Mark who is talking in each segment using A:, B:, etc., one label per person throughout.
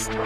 A: अस्सलाम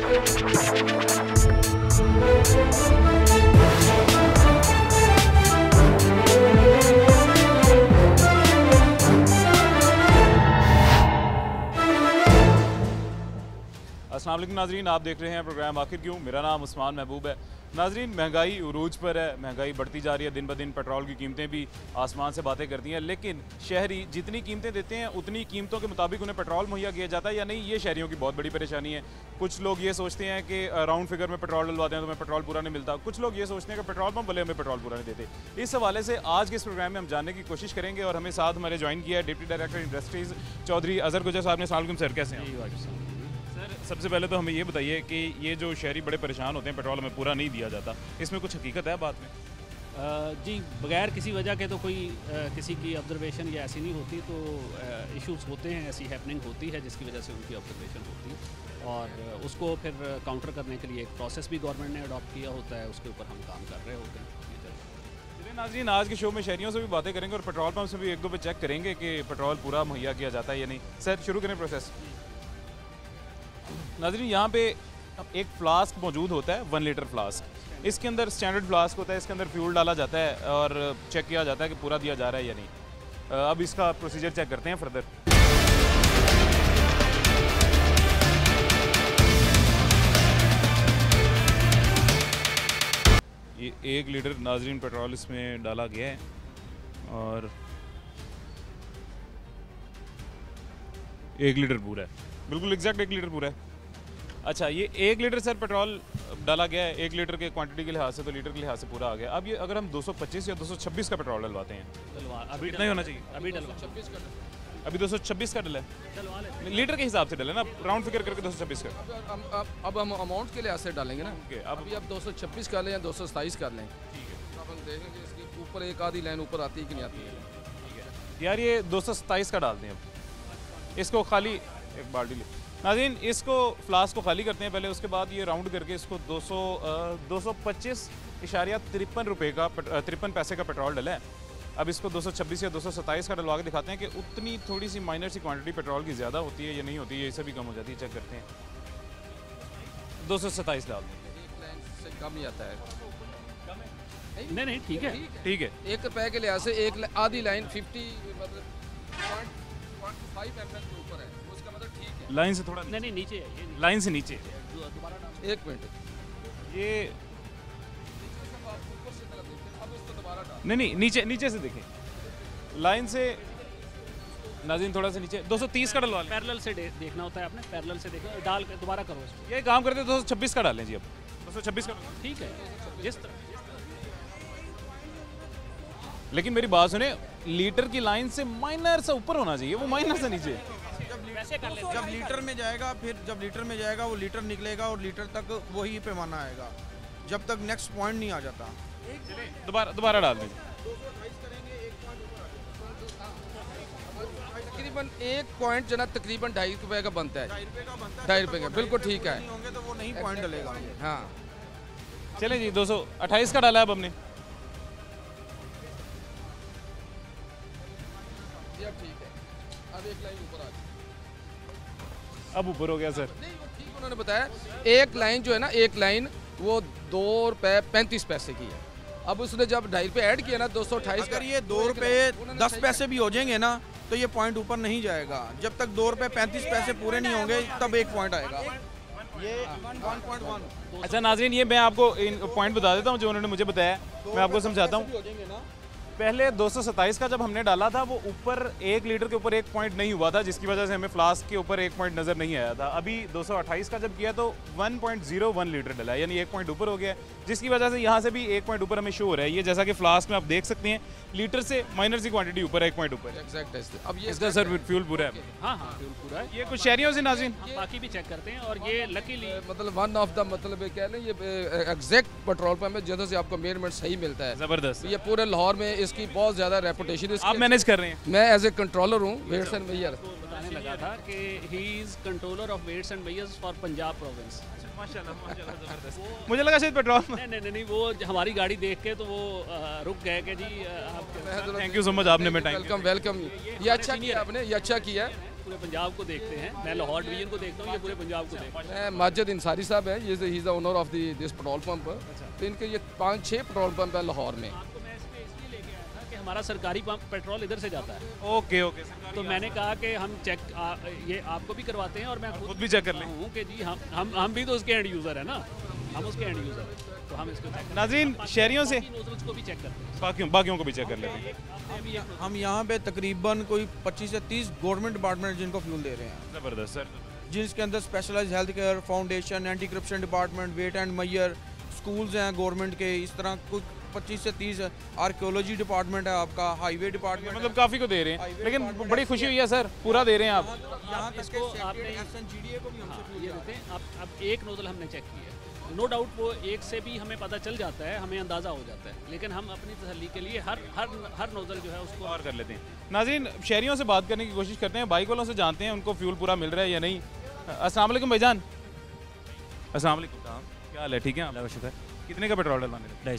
A: वालेकुम नाजरीन, आप देख रहे हैं प्रोग्राम आखिर क्यों। मेरा नाम उस्मान महबूब है। नाजरीन, महंगाई उरूज पर है, महंगाई बढ़ती जा रही है, दिन ब दिन पेट्रोल की कीमतें भी आसमान से बातें करती हैं। लेकिन शहरी जितनी कीमतें देते हैं उतनी कीमतों के मुताबिक उन्हें पेट्रोल मुहैया किया जाता है या नहीं, ये शहरियों की बहुत बड़ी परेशानी है। कुछ लोग ये सोचते हैं कि राउंड फिगर में पेट्रोल डलवाते हैं तो हमें पेट्रोल पूरा नहीं मिलता। कुछ लोग ये सोचते हैं कि पेट्रोल पंप वाले हमें पेट्रोल पूरा नहीं देते। इस हवाले से आज के इस प्रोग्राम में हम जानने की कोशिश करेंगे और हमें साथ हमारे ज्वाइन किया है deputy director industries Chaudhry Azhar Gujjar साहब ने। अस्सलाम वालेकुम सर, कैसे हैं? सर, सबसे पहले तो हमें ये बताइए कि ये जो शहरी बड़े परेशान होते हैं पेट्रोल हमें पूरा नहीं दिया जाता, इसमें कुछ हकीकत है बात में?
B: जी, बगैर किसी वजह के तो कोई किसी की ऑब्जर्वेशन या ऐसी नहीं होती, तो इश्यूज होते हैं, ऐसी हैपनिंग होती है जिसकी वजह से उनकी ऑब्जर्वेशन होती है और उसको फिर काउंटर करने के लिए एक प्रोसेस भी गवर्नमेंट ने अडॉप्ट किया होता है, उसके ऊपर हम काम कर रहे होते हैं।
A: चलिए नाज़रीन, आज के शो में शहरियों से भी बातें करेंगे और पेट्रोल पंप से भी एक दो पे चेक करेंगे कि पेट्रोल पूरा मुहैया किया जाता है या नहीं। सर, शुरू करें प्रोसेस। नाज़रीन, यहाँ पे एक फ्लास्क मौजूद होता है, 1 लीटर फ्लास्क। इसके अंदर स्टैंडर्ड फ्लास्क होता है, इसके अंदर फ्यूल डाला जाता है और चेक किया जाता है कि पूरा दिया जा रहा है या नहीं। अब इसका प्रोसीजर चेक करते हैं फर्दर। ये 1 लीटर नाज़रीन पेट्रोल इसमें डाला गया है और 1 लीटर पूरा है, बिल्कुल एग्जैक्ट 1 लीटर पूरा है। अच्छा, ये 1 लीटर सर पेट्रोल डाला गया है, 1 लीटर के क्वांटिटी के लिहाज से तो लीटर के लिहाज से पूरा आ गया। अब ये अगर हम 225 या 226 का पेट्रोल डलवाते हैं,
B: अभी
A: इतना ही होना चाहिए।
B: अभी
A: 226 का डला है, लीटर के हिसाब से डले ना, राउंड फिगर करके 226 का।
C: अब हम अमाउंट के लिहाज से डालेंगे ना।
A: अब
C: अभी आप 226 कर लें या 227 कर लें,
A: ठीक है,
C: तो अपन देखेंगे इसके ऊपर एक आधी लाइन ऊपर आती है कि नहीं आती है।
A: ठीक है यार, ये 227 का डाल दें। अब इसको खाली एक बाल्टी ले नाज़रीन, इसको फ्लास्क को खाली करते हैं पहले, उसके बाद ये राउंड करके इसको 225.53 रुपये का 53 पैसे का पेट्रोल डला है। अब इसको 226 या 227 का डलवा के दिखाते हैं कि उतनी थोड़ी सी माइनर सी क्वांटिटी पेट्रोल की ज़्यादा होती है या नहीं होती है, इससे भी कम हो जाती है। चेक करते हैं, 227 डाल दें।
C: एक लाइन से कम ही आता है।
B: नहीं, ठीक है,
A: ठीक है।
C: 1 रुपये के लिहाज से आधी लाइन 50 मतलब 0.5 ml के ऊपर है, उसका मतलब ठीक है।
A: लाइन से थोड़ा
B: नहीं नीचे है, ये
A: लाइन से नीचे।
B: दोबारा डाल।
C: 1 मिनट,
A: ये
C: अब इसको दोबारा डाल।
A: नहीं, नीचे से देखें, लाइन से नाज़रीन थोड़ा सा नीचे। 230 का डलवा लें।
B: पैरेलल से देखना होता है आपने, पैरेलल से देखो, डाल के दोबारा करो इसको।
A: ये काम करते 226 का डालें जी। अब 226 का,
B: ठीक है, जिस तरह
A: लेकिन मेरी बात सुने, लीटर की लाइन से माइनर से ऊपर होना चाहिए, वो माइनर से नीचे।
D: जब लीटर में जाएगा, फिर जब लीटर में जाएगा वो लीटर निकलेगा और लीटर तक वही पैमाना आएगा जब तक नेक्स्ट पॉइंट नहीं आ जाता।
A: दोबारा डाल दें।
C: तकरीबन 1 पॉइंट जो ना तकरीबन 2.5 रुपये का बनता है। 2.5 रुपये का, बिल्कुल ठीक है।
D: नहीं होंगे तो वो नहीं पॉइंट डलेगा।
C: हाँ,
A: चले जी, 228 का डाला है अब हमने।
C: ये ठीक है। अब 1 लाइन ऊपर आ गई।
A: अब ऊपर हो गया सर।
C: नहीं, वो ठीक उन्होंने बताया। 1 लाइन जो है ना, 1 लाइन वो 2 रुपये 35 पैसे की है। अब उसने जब 2.5 रुपये ऐड किया ना, 228
D: अगर ये 2 रुपये 10 पैसे भी हो जाएंगे ना तो ये पॉइंट ऊपर नहीं जाएगा। जब तक 2 रुपये 35 पैसे पूरे नहीं होंगे तब 1 पॉइंट आएगा। ये 1.1।
A: अच्छा नाज़रीन, ये मैं आपको पॉइंट बता देता हूँ जो उन्होंने मुझे बताया, मैं आपको समझाता हूँ। पहले 227 का जब हमने डाला था वो ऊपर 1 लीटर के ऊपर 1 पॉइंट नहीं हुआ था, जिसकी वजह से हमें फ्लास्क के ऊपर 1 पॉइंट नज़र नहीं आया था। अभी 228 का जब किया तो 1.01 लीटर डला है, यानी 1 पॉइंट ऊपर हो गया, जिसकी वजह से यहाँ से भी 1 पॉइंट ऊपर हमें शो हो रहा है। ये जैसा कि फ्लास्क में आप देख सकते हैं, लीटर से माइनर सी क्वांटिटी ऊपर 1 पॉइंट ऊपर।
C: एग्जैक्ट। अब ये
A: इसका सर फ्यूल पूरा है।
B: हाँ, फ्यूल पूरा है।
A: ये कुछ शहरियों से नाज़रीन
B: हम बाकी भी चेक करते हैं और ये लकीली
C: मतलब वन ऑफ द मतलब कह लें ये एग्जैक्ट पेट्रोल पंप है जहाँ से आपको मेजरमेंट सही मिलता है।
A: ज़बरदस्त।
C: ये पूरे लाहौर में इसकी बहुत ज़्यादा रेपुटेशन।
A: आप मैनेज कर रहे हैं?
C: मैं एज ए कंट्रोलर हूँ वेट्स एंड मेजर।
B: बताने लगा था कि he is controller of weights and measures for Punjab province.
A: माशाल्लाह ज़बरदस्त। मुझे लगा शायद पेट्रोल।
B: नहीं, वो हमारी गाड़ी देख के तो वो रुक गए कि जी आप
A: थैंक यू सो मच, आपने में टाइम।
C: वेलकम। ये अच्छा किया आपने, ये अच्छा किया।
B: पूरे पंजाब को देखते हैं, मैं लाहौर डिवीजन को देखता हूँ, ये पूरे पंजाब को देखते हैं।
C: मैं माजिद इंसारी साहब है, ये he is the owner of this petrol pump. तो इनके ये 5-6 पेट्रोल पंप है लाहौर में।
B: आपको मैं इसलिए लेके आया था कि हमारा सरकारी पंप पेट्रोल इधर से जाता है।
A: ओके ओके,
B: तो मैंने कहा कि हम चेक ये आपको भी करवाते हैं और मैं
A: खुद भी चेक कर लें।
B: हूँ कि जी हम भी तो उसके एंड यूज़र है ना, हम उसके एंड यूज़र हैं, तो हम इसको चेक
A: नाज़रीन शहरियों से
B: नोजल्स को भी चेक करते हैं।
A: बाकियों को भी चेक कर लेते हैं।
D: हम यहाँ पे तकरीबन कोई 25 से 30 गवर्नमेंट डिपार्टमेंट जिनको फ्यूल दे रहे हैं,
A: ज़बरदस्त सर।
D: जिसके अंदर specialise health care foundation, anti corruption department, weight and measure, schools हैं गवर्नमेंट के, इस तरह कोई 25 से 30 आर्कियोलॉजी डिपार्टमेंट है आपका, हाईवे डिपार्टमेंट,
A: मतलब काफ़ी को दे रहे हैं, लेकिन बड़ी खुशी हुई है सर, पूरा दे रहे हैं आप।
D: यहाँ तक
B: इसको
D: कि
B: आपने
D: SNGDA को भी हमसे फ्यूल
B: ये देते हैं। अब एक नोजल हमने चेक किया है, नो डाउट वो एक से भी हमें पता चल जाता है, हमें अंदाज़ा हो जाता है, लेकिन हम अपनी तसल्ली के लिए हर नोजल जो है उसको
A: और कर लेते हैं। नाज़रीन शहरियों से बात करने की कोशिश करते हैं, बाइक वालों से जानते हैं उनको फ्यूल पूरा मिल रहा है या नहीं। अस्सलाम वालेकुम भाईजान। अस्सलाम वालेकुम, क्या हाल है? ठीक है,
E: अल्लाह का शुक्र।
A: कितने का पेट्रोल डलवाने लगे?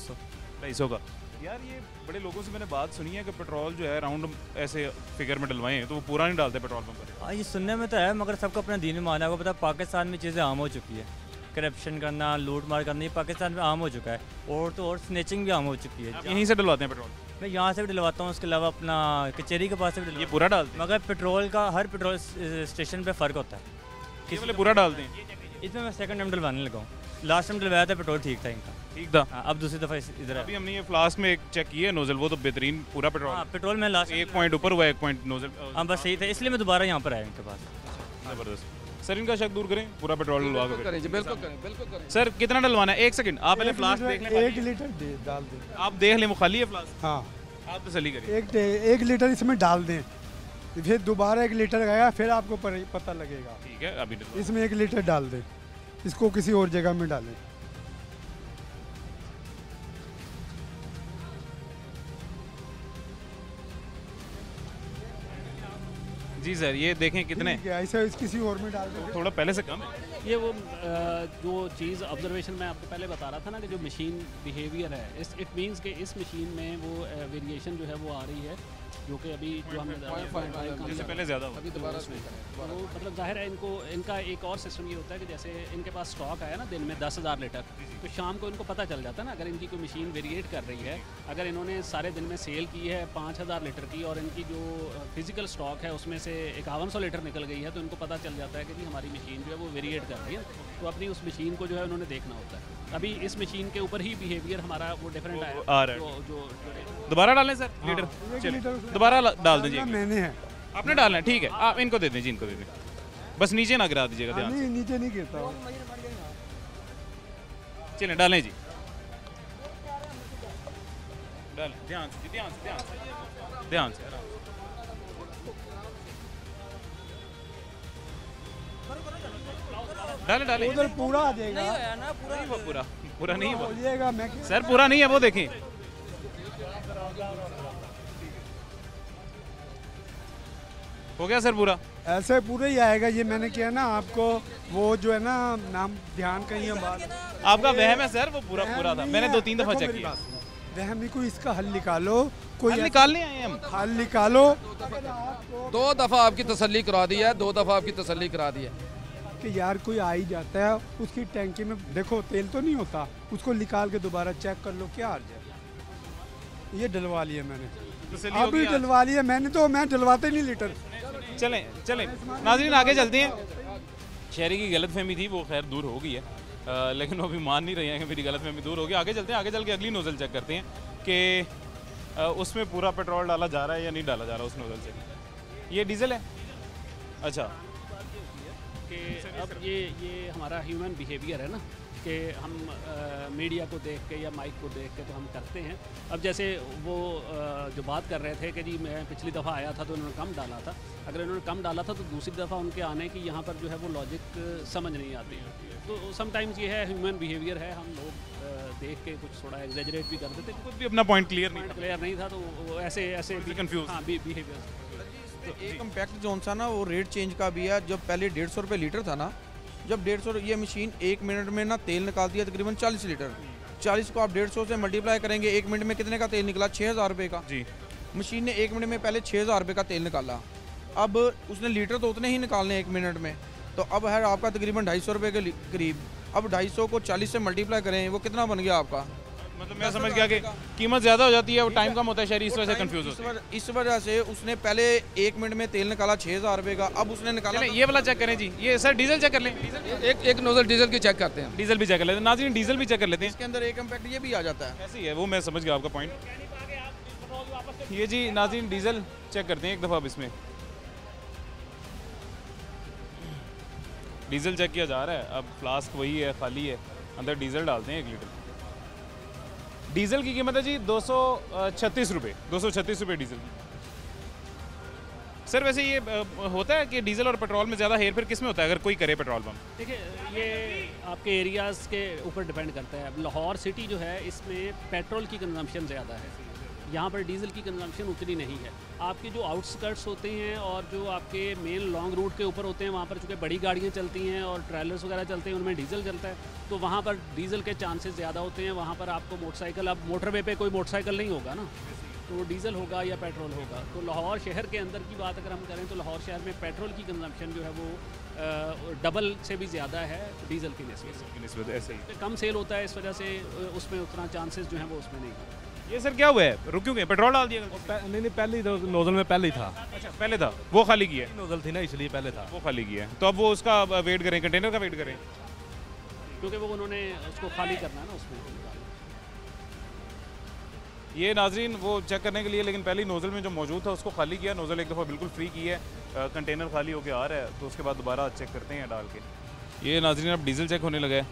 E: 250
A: का। यार ये बड़े लोगों से मैंने बात सुनी है कि पेट्रोल जो है अराउंड ऐसे फिगर में डलवाएं तो वो पूरा नहीं डालते पेट्रोल पंप पर।
E: हाँ, ये सुनने में तो है, मगर सबको अपना दीन में माना है। आपको पता है पाकिस्तान में चीज़ें आम हो चुकी है, करप्शन करना, लूट मार करना, ये पाकिस्तान में आम हो चुका है, और तो और स्नेचिंग भी आम हो चुकी है।
A: आप यहीं से डलवाते हैं पेट्रोल?
E: मैं यहाँ से भी डलवाता हूँ, उसके अलावा अपना कचहरी के पास से भी
A: ये
E: डलवाता
A: पूरा डालते हैं?
E: हूँ। मगर पेट्रोल का हर पेट्रोल स्टेशन पे फ़र्क होता है।
A: ये वाले पूरा डालते हैं?
E: इसमें मैं सेकंड टाइम डलवाने लगा हूँ, लास्ट टाइम डलवाया था पेट्रोल ठीक था इनका।
A: ठीक था।
E: हाँ, अब दूसरी दफ़ा इधर
A: अभी हमने ये फ्लास्क में एक चेक किया है नोजल, वो तो बेहतरीन पूरा पेट्रोल।
E: हाँ, पेट्रोल में लास्ट
A: एक पॉइंट ऊपर हुआ, 1 पॉइंट नोजल।
E: हाँ बस सही था, इसलिए मैं दोबारा यहाँ पर आया इनके पास।
A: ज़बरदस्त सर, इनका शक दूर करें, पूरा पेट्रोल डलवा के
C: करें जी, बिल्कुल करें, बिल्कुल करें।
A: सर कितना डलवाना है? 1 सेकंड, आप पहले फ्लास्क देख लें।
F: 1 लीटर डाल दें।
A: आप देख लें, वो खाली है फ्लास्क?
F: हाँ,
A: आप तसल्ली करिए।
F: 1 लीटर इसमें डाल दें, फिर दोबारा 1 लीटर आएगा, फिर आपको पता लगेगा।
A: ठीक है, अभी डलवा।
F: इसमें 1 लीटर डाल दें, इसको किसी और जगह में डालें।
A: जी सर, ये देखें कितने,
F: ठीक है, ऐसे किसी और में डाल दें।
A: थोड़ा पहले से कम है।
B: ये वो जो चीज़ ऑब्जर्वेशन मैं आपको पहले बता रहा था ना कि जो मशीन बिहेवियर है, इट मींस कि इस मशीन में वो वेरिएशन जो है वो आ रही है, जो कि अभी जो हमने
A: जैसे पहले ज़्यादा हुआ।
C: अभी दोबारा से करें।
B: तो मतलब जाहिर है इनका एक और सिस्टम ये होता है कि जैसे इनके पास स्टॉक आया ना दिन में 10,000 लीटर, तो शाम को इनको पता चल जाता है ना, अगर इनकी कोई मशीन वेरिएट कर रही है, अगर इन्होंने सारे दिन में सेल की है 5,000 लीटर की और इनकी जो फिजिकल स्टॉक है उसमें से 5100 लीटर निकल गई है, तो इनको पता चल जाता है कि जी हमारी मशीन जो है वो वेरिएट कर रही है, तो अपनी उस मशीन को जो है उन्होंने देखना होता है। अभी इस मशीन के ऊपर ही बिहेवियर हमारा वो डिफरेंट आया
A: आ रहा है।
B: जो
A: दोबारा डालें सर लीटर? चलिए दोबारा डाल दीजिए।
F: मैंने है,
A: आपने डालना है, ठीक है, आप इनको दे दें जी, इनको दे दें, बस नीचे ना गिरा दीजिएगा, ध्यान
F: नहीं नीचे नहीं गिरता।
A: से। चलें डालें जी, डालें, ध्यान से ध्यान से ध्यान से ध्यान से, आराम से। डालें डालें,
F: उधर पूरा आ जाएगा,
A: नहीं हुआ पूरा, पूरा नहीं हुआ
F: हो जाएगा। मैं
A: सर, पूरा नहीं है, वो देखें। हो गया सर पूरा?
F: ऐसे पूरा ही आएगा। ये मैंने किया ना आपको, वो जो है ना नाम ध्यान कहीं है बात,
A: आपका वहम है सर, वो पूरा पूरा था, मैंने 2-3 दफ़ा चेक किया।
F: वहम नहीं, कोई इसका हल निकालो, कोई
A: हल निकालने आए हम।
F: हल निकालो।
C: 2 दफ़ा आपकी तसल्ली करा दी है, 2 दफ़ा आपकी तसल्ली करा दी है
F: कि यार कोई आ ही जाता है, उसकी टैंकी में देखो तेल तो नहीं होता, उसको निकाल के दोबारा चेक कर लो, क्या अर्ज है। ये डलवा लिया मैंने, अभी डलवा लिया मैंने, तो मैं डलवाते नहीं लीटर।
A: चलें चलें नाज़रीन, आगे चलते हैं। शहरी की गलतफहमी थी, वो खैर दूर हो गई है, लेकिन वो अभी मान नहीं रही है कि मेरी गलतफहमी दूर हो गई। आगे चलते हैं, आगे चल के अगली नोज़ल चेक करते हैं कि उसमें पूरा पेट्रोल डाला जा रहा है या नहीं डाला जा रहा उस नोज़ल से। ये डीजल है? अच्छा,
B: कि अब ये हमारा ह्यूमन बिहेवियर है ना, कि हम मीडिया को देख के या माइक को देख के तो हम करते हैं। अब जैसे वो जो बात कर रहे थे कि जी मैं पिछली दफ़ा आया था तो उन्होंने कम डाला था, अगर उन्होंने कम डाला था तो दूसरी दफ़ा उनके आने की यहाँ पर जो है वो लॉजिक समझ नहीं आती है। तो समटाइम्स ये है, ह्यूमन बिहेवियर है, हम लोग देख के कुछ थोड़ा एग्जेजरेट भी कर देते,
A: खुद भी अपना पॉइंट क्लियर नहीं
B: था, तो वो ऐसे भी
A: कंफ्यूज।
B: हाँ, बिहेवियर।
D: तो एक इम्पैक्ट जो सा ना वो रेट चेंज का भी है। जब पहले 150 रुपये लीटर था ना, जब 150, ये मशीन 1 मिनट में ना तेल निकालती है तकरीबन 40 लीटर। 40 को आप 150 से मल्टीप्लाई करेंगे, 1 मिनट में कितने का तेल निकला? 6,000 रुपये का।
A: जी।
D: मशीन ने 1 मिनट में पहले 6,000 रुपये का तेल निकाला। अब उसने लीटर तो उतने ही निकालने 1 मिनट में, तो अब है आपका तकरीबन 250 रुपये के करीब। अब 250 को 40 से मल्टीप्लाई करें, वो कितना बन गया आपका?
A: मतलब मैं समझ गया कि कीमत ज़्यादा हो जाती है और टाइम कम होता है, शहरी इस वजह से कंफ्यूज होते हैं।
D: इस वजह से उसने पहले 1 मिनट में तेल निकाला 6000 रुपये का, अब उसने निकाला।
A: ये वाला चेक करें जी, ये सर डीजल चेक कर लें,
C: एक नोजल डीजल की चेक करते हैं।
A: डीजल भी चेक कर लेते हैं नाज़रीन, डीजल भी चेक कर लेते हैं।
D: इसके अंदर एक इम्पैक्ट ये भी आ जाता है।
A: ऐसे ही है वो, मैं समझ गया आपका पॉइंट। ये जी नाज़रीन डीजल चेक करते हैं एक दफ़ा अब इसमें। डीजल चेक किया जा रहा है, अब फ्लास्क वही है, खाली है, अंदर डीजल डालते हैं 1 लीटर। डीजल की कीमत है जी 236 रुपये, 236 रुपये डीजल की। सर वैसे ये होता है कि डीजल और पेट्रोल में ज़्यादा हेर फेर किस में होता है अगर कोई करे पेट्रोल पंप?
B: देखिए, ये आपके एरियाज़ के ऊपर डिपेंड करता है। अब लाहौर सिटी जो है इसमें पेट्रोल की कंजम्पशन ज़्यादा है, यहाँ पर डीजल की कंजम्पशन उतनी नहीं है। आपके जो आउटस्कर्ट्स होते हैं और जो आपके मेन लॉन्ग रूट के ऊपर होते हैं, वहाँ पर चूँकि बड़ी गाड़ियाँ चलती हैं और ट्रेलर्स वगैरह चलते हैं, उनमें डीजल चलता है, तो वहाँ पर डीजल के चांसेस ज़्यादा होते हैं। वहाँ पर आपको मोटरसाइकिल, अब मोटरवे पे कोई मोटरसाइकिल नहीं होगा ना, तो डीजल होगा या पेट्रोल होगा। तो लाहौर शहर के अंदर की बात अगर हम करें तो लाहौर शहर में पेट्रोल की कंजम्पशन जो है वो डबल से भी ज़्यादा है डीजल की निस्बत।
A: ऐसे ही
B: कम सेल होता है, इस वजह से उसमें उतना चांसेस जो है वो उसमें नहीं है।
A: ये सर क्या हुआ है, रुक क्यों गए? पेट्रोल डाल दिया?
G: नहीं पहले ही नोजल में पहले ही था।
A: अच्छा पहले था, वो खाली किया है?
G: नोजल थी ना इसलिए पहले था,
A: वो खाली किया है, तो अब वो उसका वेट करें, कंटेनर का वेट करें,
B: क्योंकि वो उन्होंने उसको खाली करना है ना उसमें।
A: ये नाजरीन वो चेक करने के लिए, लेकिन पहले नोज़ल में जो मौजूद था उसको खाली किया, नोज़ल एक दफ़ा बिल्कुल फ्री की है, कंटेनर खाली होके आ रहा है, तो उसके बाद दोबारा चेक करते हैं डाल के। ये नाजरीन अब डीजल चेक होने लगा है,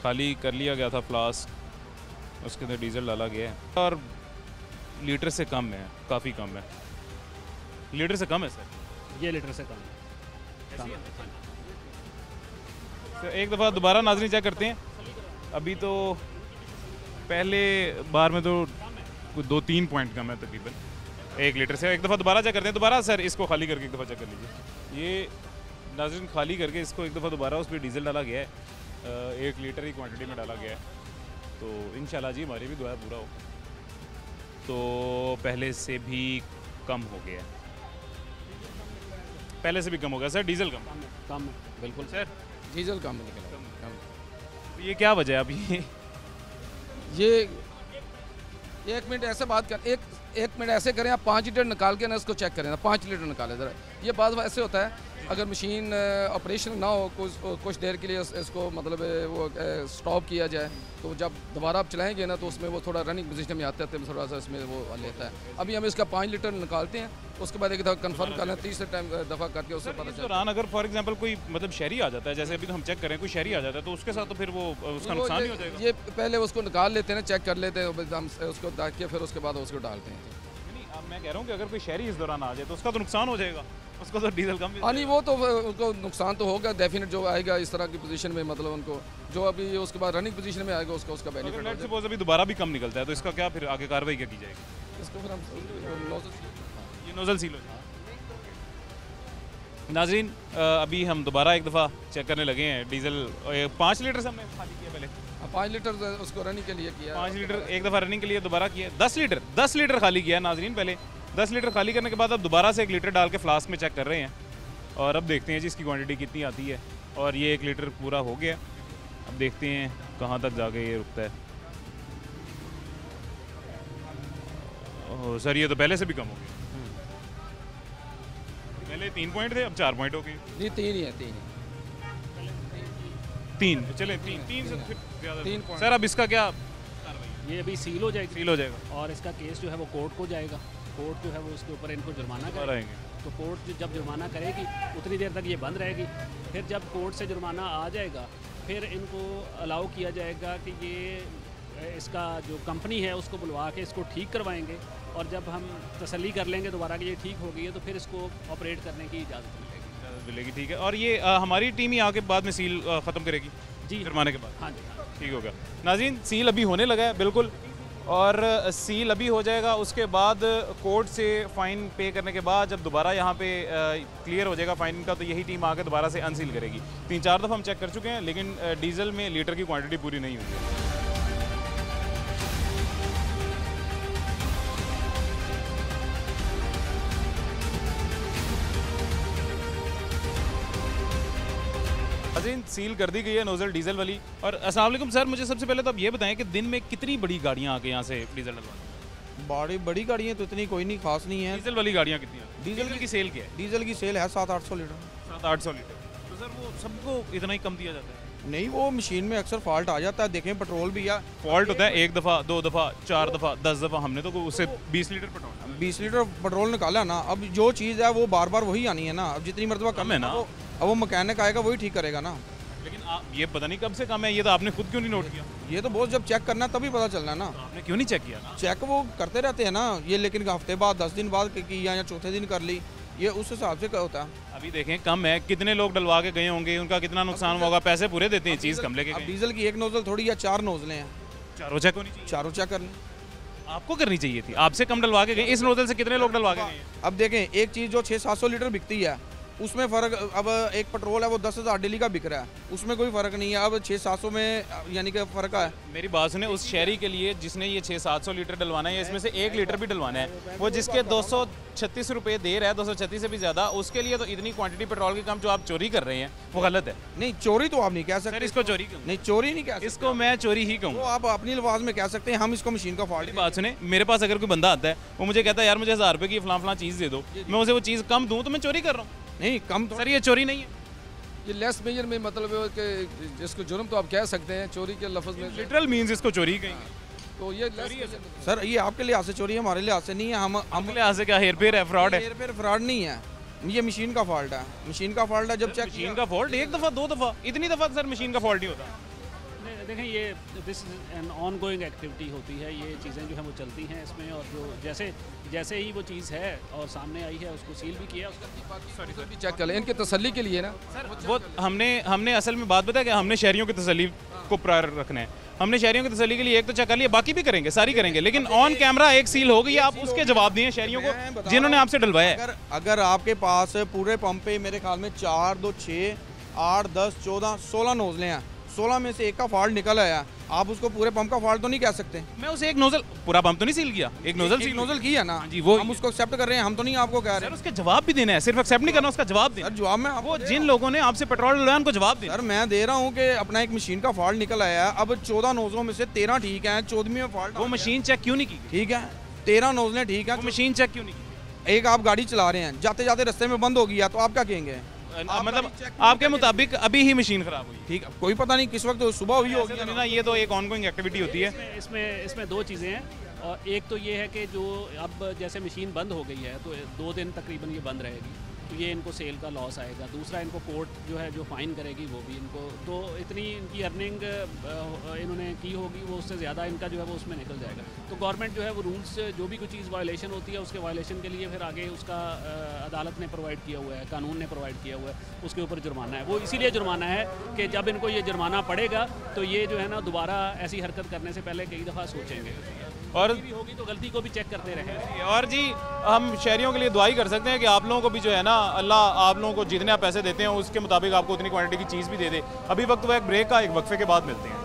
A: खाली कर लिया गया था फ्लास्क, उसके अंदर डीजल डाला गया है और लीटर से कम है, काफ़ी कम है, लीटर से कम है सर,
B: ये लीटर से कम है।
A: एक दफ़ा दोबारा नाजरीन चेक करते हैं। अभी तो पहले बार में तो 2-3 पॉइंट कम है तकरीबन 1 लीटर से। एक दफ़ा दोबारा चेक करते हैं, दोबारा सर इसको खाली करके एक दफ़ा चेक कर लीजिए। ये नाज़रीन खाली करके इसको एक दफ़ा दोबारा उस पर डीजल डाला गया है, 1 लीटर की क्वांटिटी में डाला गया है, तो इंशाल्लाह जी हमारी भी दुआ पूरा हो, तो पहले से भी कम हो गया है, पहले से भी कम हो गया सर, डीजल कम
B: है बिल्कुल
A: सर,
C: डीजल कम निकला।
A: ये क्या वजह है अभी?
C: ये 1 मिनट ऐसे बात कर, एक मिनट ऐसे करें, आप 5 लीटर निकाल के ना इसको चेक करें ना, 5 लीटर निकालें ज़रा। ये बात ऐसे होता है, अगर मशीन ऑपरेशन ना हो कुछ देर के लिए इसको मतलब वो स्टॉप किया जाए, तो जब दोबारा आप चलाएंगे ना तो उसमें वो थोड़ा रनिंग पोजीशन में आता है, तो थोड़ा सा इसमें वो लेता है। अभी हम इसका 5 लीटर निकालते हैं, उसके बाद एक दफ़ा कंफर्म कर लें, 30 दफ़ा करके उससे पता चलता है।
A: दौरान अगर फॉर एग्जांपल कोई मतलब शहरी आ जाता है, जैसे अभी तो हम चेक करें, कोई शहरी आ जाता है तो उसके साथ तो फिर वो उसका नुकसान नहीं हो जाएगा?
C: ये पहले उसको निकाल लेते हैं, चेक कर लेते हैं, हम उसको डाल के फिर उसके बाद उसको डालते हैं।
A: अब मैं कह रहा हूँ कि अगर कोई शहरी इस दौरान आ जाए तो उसका तो नुकसान हो जाएगा, उसको तो डीजल कम।
C: हाँ नहीं, वो तो उनको नुकसान तो होगा डेफिनेट, जो आएगा इस तरह की पोजीशन में, मतलब उनको जो अभी उसके बाद रनिंग पोजीशन में आएगा उसका बेनिफिट।
A: लेट्स सपोज अभी दोबारा भी कम निकलता है तो इसका क्या फिर आगे कार्रवाई क्या की जाएगी?
C: इसको फिर हम
A: ये नोजल सील हो जाएगा। नाजरीन अभी हम दोबारा एक दफ़ा चेक करने लगे हैं डीजल, 5 लीटर से हमने खाली किया पहले,
C: 5 लीटर उसको रनिंग के लिए किया,
A: 5 लीटर एक दफ़ा रनिंग के लिए दोबारा किया, 10 लीटर खाली किया नाजरीन पहले। 10 लीटर खाली करने के बाद अब दोबारा से 1 लीटर डाल के फ्लास्क में चेक कर रहे हैं और अब देखते हैं जी इसकी क्वांटिटी कितनी आती है। और ये 1 लीटर पूरा हो गया, अब देखते हैं कहाँ तक जाके ये रुकता है। ओह सर, ये तो पहले से भी कम हो गया, पहले 3 पॉइंट थे, अब 4 पॉइंट हो गए।
C: नहीं 3 ही है,
A: 3 चले 3 से फिर ज़्यादा।
C: 3 पॉइंट।
A: सर अब इसका क्या?
B: ये अभी सील हो जाएगी,
A: सील हो जाएगा
B: और इसका केस जो है वो कोर्ट को जाएगा, कोर्ट जो है वो इसके ऊपर इनको जुर्माना करेगी, तो कोर्ट जब जुर्माना करेगी उतनी देर तक ये बंद रहेगी, फिर जब कोर्ट से जुर्माना आ जाएगा फिर इनको अलाउ किया जाएगा कि ये इसका जो कंपनी है उसको बुलवा के इसको ठीक करवाएंगे, और जब हम तसल्ली कर लेंगे दोबारा कि ये ठीक हो गई है तो फिर इसको ऑपरेट करने की इजाज़त
A: मिलेगी। ठीक है, और ये हमारी टीम ही आके बाद में सील ख़त्म करेगी
B: जी,
A: जुर्माने के बाद?
B: हाँ जी,
A: ठीक हो गया नाज़रीन, सील अभी होने लगा है बिल्कुल, और सील अभी हो जाएगा, उसके बाद कोर्ट से फ़ाइन पे करने के बाद जब दोबारा यहाँ पे क्लियर हो जाएगा फ़ाइन का, तो यही टीम आकर दोबारा से अनसील करेगी। 3-4 दफ़ा हम चेक कर चुके हैं, लेकिन डीजल में लीटर की क्वांटिटी पूरी नहीं हुई है। सील कर दी गई है नोजल डीजल वाली। और अस्सलाम वालेकुम सर, मुझे सबसे पहले तो आप ये बताएं कि दिन में कितनी बड़ी गाड़ियाँ आके यहाँ से डीजल डलवाती हैं?
D: बड़ी गाड़ियाँ तो इतनी कोई नहीं खास नहीं है।
A: डीजल वाली गाड़ियाँ कितनी हैं? डीजल की सेल क्या है?
D: डीजल की सेल है 700-800 लीटर।
A: 700-800 लीटर। तो सर वो सबको इतना ही कम दिया जाता है?
D: नहीं, वो मशीन में अक्सर फॉल्ट आ जाता है। देखें पेट्रोल भी या
A: फॉल्ट होता है 1 दफ़ा 2 दफ़ा 4 दफ़ा 10 दफ़ा। हमने तो उससे 20 लीटर पेट्रोल
D: 20 लीटर पेट्रोल निकाला ना। अब जो चीज़ है वो बार बार वही आनी है ना। अब जितनी मरतबा
A: कम है ना,
D: अब वो मैकेनिक आएगा वही ठीक करेगा ना।
A: लेकिन आप ये पता नहीं कब से कम है, ये तो आपने खुद क्यों नहीं नोट किया?
D: ये तो बहुत जब चेक करना तभी पता चलना है ना।
A: तो आपने क्यों नहीं चेक किया ना?
D: चेक वो करते रहते हैं ना ये, लेकिन हफ्ते बाद 10 दिन बाद किया या चौथे दिन कर ली, ये उस हिसाब से होता है।
A: अभी देखें कम है, कितने लोग डलवा के गए होंगे, उनका कितना नुकसान हुआ होगा, पैसे पूरे देते हैं, चीज़ कम लेके
D: अब
A: गए।
D: डीजल की एक नोजल थोड़ी या 4 नोजलें हैं,
A: चारों चेक होनी चाहिए।
D: चारों चेक करनी
A: आपको करनी चाहिए थी, आपसे कम डलवा के गए। इस नोजल से कितने लोग डलवा के गए?
D: अब देखें एक चीज़ जो 600-700 लीटर बिकती है उसमें फ़र्क, अब एक पेट्रोल है वो 10,000 डेली का बिक रहा है, उसमें कोई फ़र्क नहीं है। अब 600-700 में यानी कि फ़र्क है।
A: मेरी बात सुने, उस शहरी के लिए जिसने ये 600-700 लीटर डलवाना है, इसमें से 1 लीटर भी डलवाना है, वो जिसके 236 रुपये दे रहा है, 236 से भी ज़्यादा, उसके लिए तो इतनी क्वांटिटी पेट्रोल की कम जो आप चोरी कर रहे हैं वो गलत है।
D: नहीं, चोरी तो आप नहीं कह
A: सर
D: सकते।
A: इसको चोरी क्यों?
D: नहीं, चोरी नहीं कह सकते।
A: इसको मैं चोरी ही कहूँ।
D: वो आप अपनी लफाज में कह सकते हैं, हम इसको मशीन का फॉल्ट।
A: बात सुने, मेरे पास अगर कोई बंदा आता है, वो मुझे कहता है यार मुझे 1000 रुपये की फलां चीज़ दे दो, मैं उसे वो चीज़ कम दूँ तो मैं चोरी कर रहा हूँ।
D: नहीं, कम तो
A: सर ये चोरी नहीं है।
C: ये लेस मेजर में मतलब है कि जिसको जुर्म तो आप कह सकते हैं, चोरी के लफ्ज़ में
A: लिटरल मीन्स इसको चोरी कहेंगे।
C: तो ये लेस
D: सर ये आपके लिहाज से चोरी है, हमारे लिहाज से नहीं है। हम
A: लिहाज से क्या हेर फेर है, फ्रॉड है?
D: हेर फेर फ्रॉड नहीं है, ये मशीन का फॉल्ट है। मशीन का फॉल्ट है जब चेक
A: मशीन का फॉल्ट 1 दफ़ा 2 दफ़ा, इतनी दफ़ा सर मशीन का फॉल्ट ही होता है।
B: देखें ये this is an on going activity होती है, ये चीज़ें जो है वो चलती हैं इसमें। और जो जैसे ही वो चीज़ है और सामने आई है उसको सील भी किया, उसका
C: भी चेक कर लें इनके तसल्ली के लिए ना।
A: वो हमने असल में बात बताया कि हमने शहरियों की तसल्ली को प्रायर रखना है। हमने शहरियों की तसल्ली के लिए एक तो चेक कर लिया, बाकी भी करेंगे, सारी करेंगे, लेकिन ऑन कैमरा एक सील हो गई, आप उसके जवाब दिए शहरियों को जिन्होंने आपसे डलवाया है।
D: अगर आपके पास पूरे पंप पे मेरे ख्याल में 4, 2, 6, 8, 10, 14, 16 नोजलें हैं, 16 में से एक का फॉल्ट निकल आया, आप उसको पूरे पंप का फॉल्ट तो नहीं कह सकते।
A: मैं उसे एक नोजल, पूरा पंप तो नहीं सील किया, एक नोजल
D: की है ना
A: जी, वो
D: हम उसको एक्सेप्ट कर रहे हैं, हम तो नहीं आपको कह रहे
A: हैं। उसका जवाब भी देना है, सिर्फ एक्सेप्ट नहीं करना, उसका जवाब देना।
D: सर जवाब में
A: वो जिन लोगों ने आपसे पेट्रोल डलवाया उनको जवाब देना।
D: सर मैं दे रहा हूँ कि अपना एक मशीन का फॉल्ट निकल आया है, अब 14 नोजलों में से 13 ठीक है, 14वीं में फॉल्ट।
A: वो मशीन चेक क्यों नहीं की?
D: ठीक है, 13 नोजलें ठीक है,
A: वो मशीन चेक क्यों नहीं की?
D: एक आप गाड़ी चला रहे हैं, जाते जाते रास्ते में बंद हो गया तो आप क्या कहेंगे?
A: मतलब आपके मुताबिक अभी ही मशीन खराब हुई?
D: ठीक है, कोई पता नहीं किस वक्त तो सुबह हुई होगी
A: ना, ये तो एक ऑनगोइंग एक्टिविटी होती है।
B: इसमें 2 चीज़ें हैं। और एक तो ये है कि जो अब जैसे मशीन बंद हो गई है तो 2 दिन तकरीबन ये बंद रहेगी, तो ये इनको सेल का लॉस आएगा। दूसरा इनको कोर्ट जो है जो फ़ाइन करेगी वो भी इनको, तो इतनी इनकी अर्निंग इन्होंने की होगी वो उससे ज़्यादा इनका जो है वो उसमें निकल जाएगा। तो गवर्नमेंट जो है वो रूल्स, जो भी कोई चीज़ वायलेशन होती है उसके वायलेशन के लिए फिर आगे उसका अदालत ने प्रोवाइड किया हुआ है, कानून ने प्रोवाइड किया हुआ है, उसके ऊपर जुर्माना है। वो इसीलिए जुर्माना है कि जब इनको ये जुर्माना पड़ेगा तो ये जो है ना दोबारा ऐसी हरकत करने से पहले कई दफ़ा सोचेंगे, और भी होगी तो गलती को भी चेक करते रहेंगे।
A: और जी हम शहरियों के लिए दुआ ही कर सकते हैं कि आप लोगों को भी जो है ना, अल्लाह आप लोगों को जितने आप पैसे देते हैं उसके मुताबिक आपको उतनी क्वांटिटी की चीज़ भी दे दे। अभी वक्त हुआ एक ब्रेक का, एक वक्फे के बाद मिलते हैं।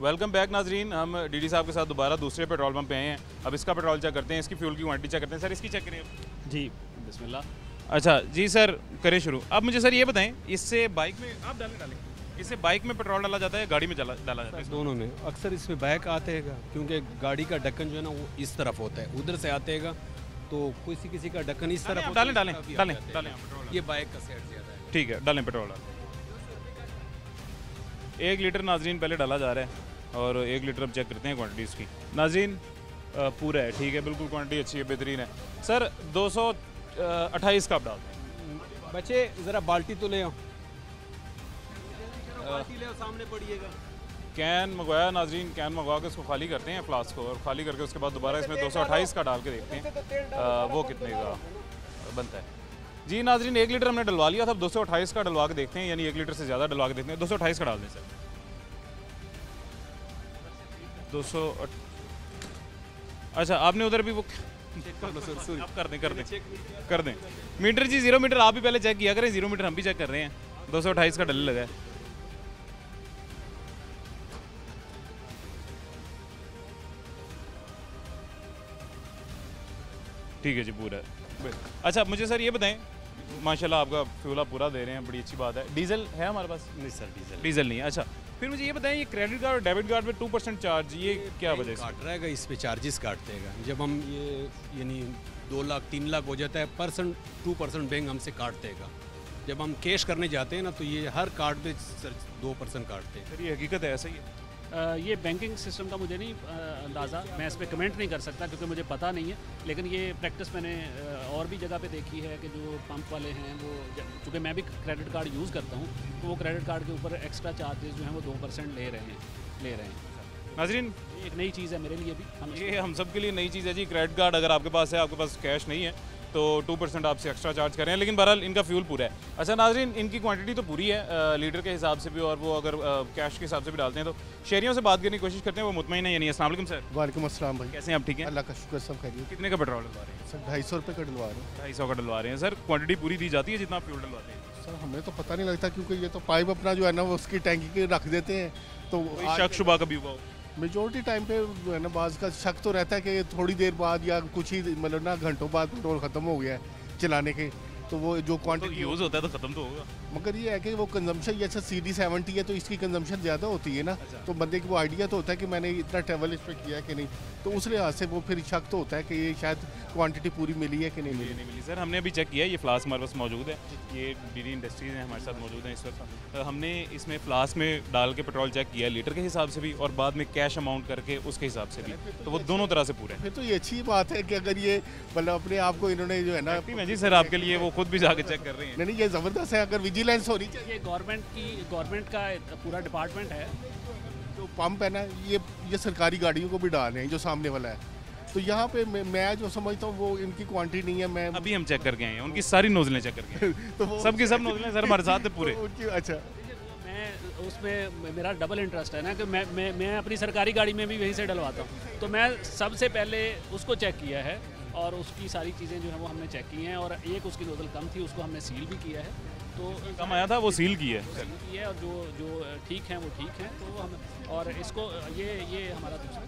A: वेलकम बैक नाजरीन, हम डीडी साहब के साथ दोबारा दूसरे पेट्रोल पंप पे आए हैं। अब इसका पेट्रोल चेक करते हैं, इसकी फ्यूल की क्वांटिटी चेक करते हैं। सर इसकी चेक करें
B: जी, बिस्मिल्लाह।
A: अच्छा जी सर, करें शुरू। अब मुझे सर ये बताएं, इससे बाइक में आप डालें इससे बाइक में पेट्रोल डाला जाता है, गाड़ी में डाला जाता है?
G: दोनों में। अक्सर इसमें बैक आते हैं क्योंकि गाड़ी का ढक्कन जो है ना वो इस तरफ होता है, उधर से आते हैं तो किसी का ढक्कन इस तरफ
A: डालें
G: ये बाइक का सेट ज़्यादा है।
A: ठीक है, डालें पेट्रोल। 1 लीटर नाजरीन पहले डाला जा रहा है और 1 लीटर अब चेक करते हैं क्वांटिटी इसकी। नाजरीन पूरा है, ठीक है, बिल्कुल क्वांटिटी अच्छी है, बेहतरीन है। सर 228 का आप डाल दें।
G: बच्चे ज़रा बाल्टी तो ले आओ, सामने पड़िएगा।
A: कैन मंगवाया नाजरीन, कैन मंगवा के उसको खाली करते हैं फ्लास्क को, और खाली करके उसके बाद दोबारा इसमें 228 का डाल के देखते हैं वो कितने का बनता है। जी नाजरीन, 1 लीटर हमने डलवा लिया था, अब 228 का डलवा के देखते हैं, यानी 1 लीटर से ज़्यादा डलवा के देखते हैं। 228 का डाल दें सर। 200। अच्छा आपने उधर भी वो आप कर दें मीटर जी, 0 मीटर आप भी पहले चेक किया करें, 0 मीटर हम भी चेक कर रहे हैं। 228 का डल लगा है। ठीक है जी, पूरा है। अच्छा मुझे सर ये बताएं, माशाल्लाह आपका फ्यूल आप पूरा दे रहे हैं, बड़ी अच्छी बात है। डीजल है हमारे पास?
G: नहीं सर,
A: डीजल नहीं है। अच्छा फिर मुझे ये बताएं, ये क्रेडिट कार्ड और डेबिट कार्ड पे 2% चार्ज, ये क्या वजह से
G: काट रहेगा? इस पे चार्जेस काटते हैं। जब हम ये यानी 2 लाख 3 लाख हो जाता है 2% बैंक हमसे काटते हैं। जब हम कैश करने जाते हैं ना तो ये हर कार्ड पे सर 2% काटते हैं।
A: सर ये हकीकत है, ऐसा ही है?
B: ये बैंकिंग सिस्टम का मुझे नहीं अंदाज़ा, मैं इस पर कमेंट नहीं कर सकता क्योंकि मुझे पता नहीं है, लेकिन ये प्रैक्टिस मैंने और भी जगह पे देखी है कि जो पंप वाले हैं वो, चूँकि मैं भी क्रेडिट कार्ड यूज़ करता हूँ, तो वो क्रेडिट कार्ड के ऊपर एक्स्ट्रा चार्जेस जो हैं वो 2% ले रहे हैं।
A: नाज़रीन
B: एक नई चीज़ है मेरे लिए भी,
A: ये हम सब के लिए नई चीज़ है जी। क्रेडिट कार्ड अगर आपके पास है, आपके पास कैश नहीं है, तो 2% आपसे एक्स्ट्रा चार्ज कर रहे हैं, लेकिन बहरहाल इनका फ्यूल पूरा है। अच्छा नाज़रीन, इनकी क्वांटिटी तो पूरी है लीटर के हिसाब से भी, और वो अगर कैश के हिसाब से भी डालते हैं तो शहरियों से बात करने की कोशिश करते हैं, वो मुतमईन है। यानी अस्सलाम वालेकुम सर।
H: वालेकुम अस्सलाम भाई,
A: कैसे हैं आप? ठीक हैं,
H: अल्लाह का शुक्र, सब खैरियत।
A: कितने का पेट्रोल डलवा रहे हैं
H: सर 250 रुपये का डलवा रहे हैं।
A: 250 का डलवा रहे हैं सर। क्वांटिटी पूरी दी जाती है जितना आप फ्यूल डलवाते हैं?
H: सर हमें तो पता नहीं लगता, क्योंकि ये तो पाइप अपना जो है ना वो उसकी टैंकी के रख देते हैं, तो
A: कोई शक शुबा कभी हुआ हो?
H: मेजोरिटी टाइम पे जो है ना बाज़ का शक तो रहता है कि थोड़ी देर बाद या कुछ ही मतलब ना घंटों बाद पेट्रोल ख़त्म हो गया है चलाने के, तो वो जो
A: तो
H: क्वांटिटी
A: यूज़ होता है तो ख़त्म तो होगा।
H: मगर ये है कि वो कंजम्पशन जैसे CD70 है तो इसकी कंजम्पशन ज़्यादा होती है ना, तो बंदे को आइडिया तो होता है कि मैंने इतना ट्रैवल इस पर किया है कि नहीं, तो उस लिहाज से वो फिर शक तो होता है कि ये शायद क्वांटिटी पूरी मिली है कि नहीं मिली।
A: नहीं मिली सर, हमने अभी चेक किया, ये फ्लास्क हमारे पास मौजूद है, ये DD इंडस्ट्रीज़ हैं हमारे साथ मौजूद हैं इस वक्त। हमने इसमें फ्लास्क में डाल के पेट्रोल चेक किया लीटर के हिसाब से भी, और बाद में कैश अमाउंट करके उसके हिसाब से भी, तो वो दोनों तरह से पूरे हैं।
H: फिर तो ये अच्छी बात है कि अगर ये मतलब अपने आप को इन्होंने जो है ना
A: जी सर आपके लिए वो खुद भी जाके चेक कर रहे हैं।
H: नहीं ये ज़बरदस्त है, अगर विजिलेंस होनी चाहिए।
B: ये गवर्नमेंट का पूरा डिपार्टमेंट है।
H: जो पंप है ना ये सरकारी गाड़ियों को भी डाल रहे हैं, जो सामने वाला है, तो यहाँ पे मैं जो समझता हूँ वो इनकी क्वांटिटी नहीं है। मैं
A: अभी हम चेक करके आए हैं, उनकी सारी नोजलें चेक करके आए हैं।
H: तो
A: सबकी सब नोजलें सर हमारे साथ है पूरे।
H: अच्छा,
B: मैं उसमें मेरा डबल इंटरेस्ट है ना कि मैं अपनी सरकारी गाड़ी में भी वहीं से डलवाता हूँ, तो मैं सबसे पहले उसको चेक किया है और उसकी सारी चीज़ें जो हैं वो हमने चेक की हैं, और एक उसकी नोजल कम थी उसको हमने सील भी किया है, तो
A: कम आया था वो सील की है।
B: सील की है, और जो ठीक हैं वो ठीक हैं, तो हम और इसको ये हमारा दूसरा,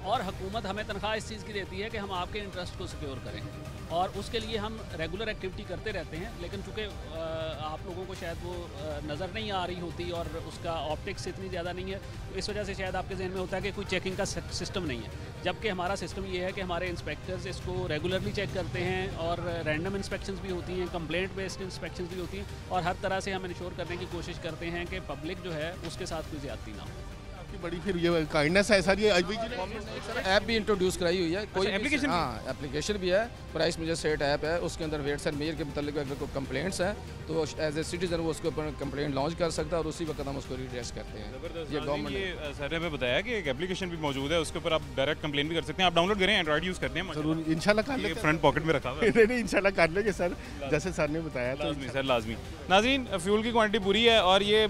B: और हुकूमत हमें तनख्वाह इस चीज़ की देती है कि हम आपके इंटरेस्ट को सिक्योर करें, और उसके लिए हम रेगुलर एक्टिविटी करते रहते हैं, लेकिन चूँकि आप लोगों को शायद वो नज़र नहीं आ रही होती और उसका ऑप्टिक्स इतनी ज़्यादा नहीं है, तो इस वजह से शायद आपके जहन में होता है कि कोई चेकिंग का सिस्टम नहीं है, जबकि हमारा सिस्टम ये है कि हमारे इंस्पेक्टर्स इसको रेगुलरली चेक करते हैं, और रैंडम इंस्पेक्शंस भी होती हैं, कंप्लेंट बेस्ड इंस्पेक्शंस भी होती हैं, और हर तरह से हम इंश्योर करने की कोशिश करते हैं कि पब्लिक जो है उसके साथ कोई ज़्यादती ना हो।
H: बड़ी फिर ये काइंडनेस है सर। ये
C: ऐप भी इंट्रोड्यूस कराई हुई है, कोई
A: एप्लीकेशन?
C: हाँ एप्लीकेशन भी है, प्राइस मुझे सेट ऐप है, उसके अंदर वेट्स एंड मेजर के मतलब अगर कोई कंप्लेंट्स हैं तो एज ए सिटीजन वो उसके ऊपर कंप्लेंट लॉन्च कर सकता है, और उसी वक्त हम उसको रिड्रेस करते हैं। ये गवर्नमेंट
A: ये सर ने हमें बताया कि एक एप्लीकेशन भी मौजूद है, उसके ऊपर आप डायरेक्ट कंप्लेन भी कर सकते हैं। आप डाउनलोड करें, एंड्रॉइड यूज़ करते हैं?
H: जरूर इंशाल्लाह कर लेंगे,
A: फ्रंट पॉकेट में रखा हुआ है।
H: नहीं इंशाल्लाह कर लेंगे सर, जैसे सर ने बताया। तो
A: लाजमी सर, लाजमी। नाज़रीन, फ्यूल की क्वांटिटी पूरी है, और ये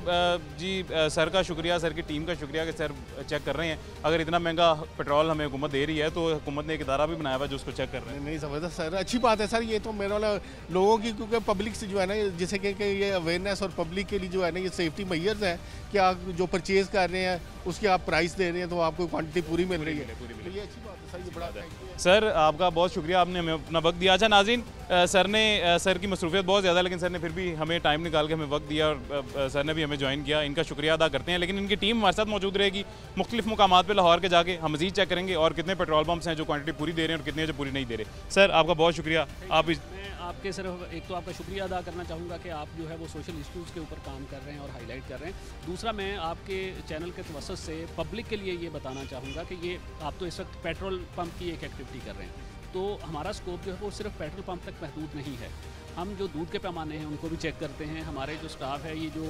A: जी सर का शुक्रिया, सर की टीम का शुक्रिया कि सर चेक कर रहे हैं। अगर इतना महंगा पेट्रोल हमें हुकूमत दे रही है तो हुकूमत ने एक इदारा भी बनाया हुआ जो उसको चेक कर रहे हैं।
H: नहीं ज़बरदस्त सर, अच्छी बात है सर। ये तो मेरे वाला लोगों की, क्योंकि पब्लिक से जो है ना जैसे कि ये अवेयरनेस और पब्लिक के लिए जो है ना ये सेफ्टी मेजर्स हैं कि आप जो परचेज़ कर रहे हैं उसकी आप प्राइस दे रहे हैं तो आपको क्वांटिटी पूरी मिल रही है, तो ये अच्छी बात है सर। ये बड़ा
A: सर आपका बहुत शुक्रिया, आपने हमें अपना वक्त दिया। अच्छा नाज़रीन, सर की मसरूफियत बहुत ज़्यादा, लेकिन सर ने फिर भी हमें टाइम निकाल के हमें वक्त दिया, और सर ने भी हमें ज्वाइन किया, इनका शुक्रिया अदा करते हैं। लेकिन इनकी टीम हमारे साथ मौजूद रहेगी मुख्तलिफ मुकामात पर लाहौर के जाके, हम मज़ीद चेक करेंगे और कितने पेट्रोल पंप्स हैं जो क्वांटिटी पूरी दे रहे हैं और कितने जो पूरी नहीं दे रहे। सर आपका बहुत शुक्रिया। आप
B: मैं आपके सिर्फ एक तो आपका शुक्रिया अदा करना चाहूँगा कि आप जो है वो सोशल इश्यूज़ के ऊपर काम कर रहे हैं और हाईलाइट कर रहे हैं। दूसरा, मैं आपके चैनल के तवज्जुह से पब्लिक के लिए ये बताना चाहूँगा कि ये आप तो इस वक्त पेट्रोल पंप की एक एक्टिविटी कर रहे हैं, तो हमारा स्कोप जो है वो सिर्फ पेट्रोल पंप तक महदूद नहीं है। हम जो दूध के पैमाने हैं उनको भी चेक करते हैं। हमारे जो स्टाफ है ये जो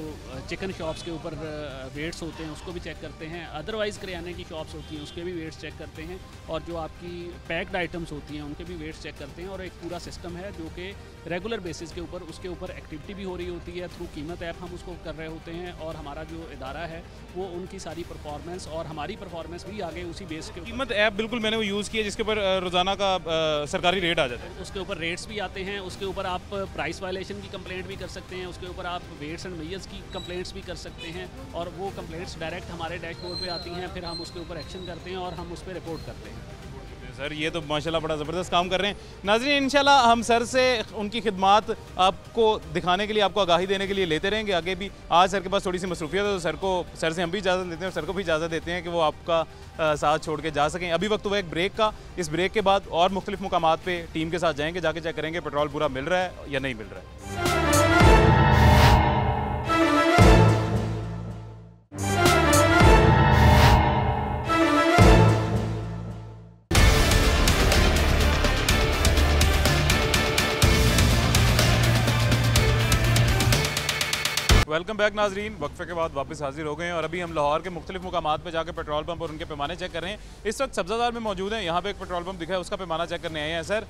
B: चिकन शॉप्स के ऊपर वेट्स होते हैं उसको भी चेक करते हैं। अदरवाइज़ करियाने की शॉप्स होती हैं उसके भी वेट्स चेक करते हैं, और जो आपकी पैक्ड आइटम्स होती हैं उनके भी वेट्स चेक करते हैं। और एक पूरा सिस्टम है जो कि रेगुलर बेसिस के ऊपर उसके ऊपर एक्टिविटी भी हो रही होती है। थ्रू कीमत ऐप हम उसको कर रहे होते हैं, और हमारा जो इदारा है वो उनकी सारी परफॉर्मेंस और हमारी परफॉर्मेंस भी आगे उसी बेस के
A: कीमत ऐप बिल्कुल मैंने वो यूज़ किया जिसके ऊपर रोज़ाना का सरकारी रेट आ जाता है।
B: उसके ऊपर रेट्स भी आते हैं, उसके ऊपर आप प्राइस वायलेशन की कंप्लेंट भी कर सकते हैं, उसके ऊपर आप वेट्स एंड मेजर्स की कंप्लेंट्स भी कर सकते हैं, और वो कंप्लेंट्स डायरेक्ट हमारे डैशबोर्ड पे आती हैं। फिर हम उसके ऊपर एक्शन करते हैं और हम उस पर रिपोर्ट करते हैं।
A: सर ये तो माशाल्लाह बड़ा ज़बरदस्त काम कर रहे हैं। नाज़रीन इंशाल्लाह हम सर से उनकी खिदमात आपको दिखाने के लिए, आपको आगाही देने के लिए लेते रहेंगे आगे भी। आज सर के पास थोड़ी सी मसरूफियत है तो सर से हम भी इजाज़त लेते हैं और सर को भी इजाज़त देते हैं कि वो आपका साथ छोड़ के जा सकें। अभी वक्त हुआ एक ब्रेक का। इस ब्रेक के बाद और मुख्तलिफ मुकामात पे टीम के साथ जाएंगे, जाके चेक करेंगे पेट्रोल पूरा मिल रहा है या नहीं मिल रहा है। वेलकम बैक नाजरीन, वक्फे के बाद वापस हाजिर हो गए हैं और अभी हम लाहौर के मुख्तलिफ मुकामात पे जाकर पेट्रोल पंप और उनके पैमाने चेक कर रहे हैं। इस वक्त सब्ज़ादार में मौजूद हैं, यहाँ पे एक पेट्रोल पंप दिखा है उसका पैमाना चेक करने आए हैं। सर